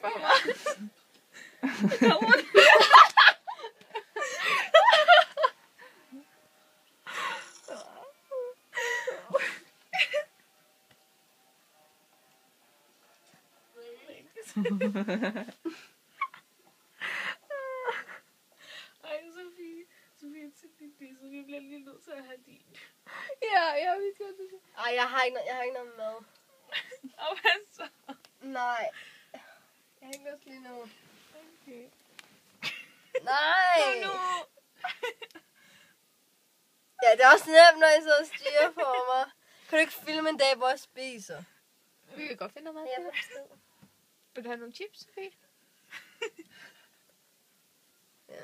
for ham. Ej, Sofie, til dit så vi bliver lige nødt til at have din. Ja, vi skal det. Ej, jeg har ikke noget mad. Og hvad så? Nej. Jeg har ikke lyst lige nu. Okay. Nej. Nu. Ja, det er også nemt, når I så styrer for mig. Kan du ikke filme en dag, hvor jeg spiser? Vi kan godt finde noget Jeg mad. forstår. Vil du have nogle chips, Sofie? Ja.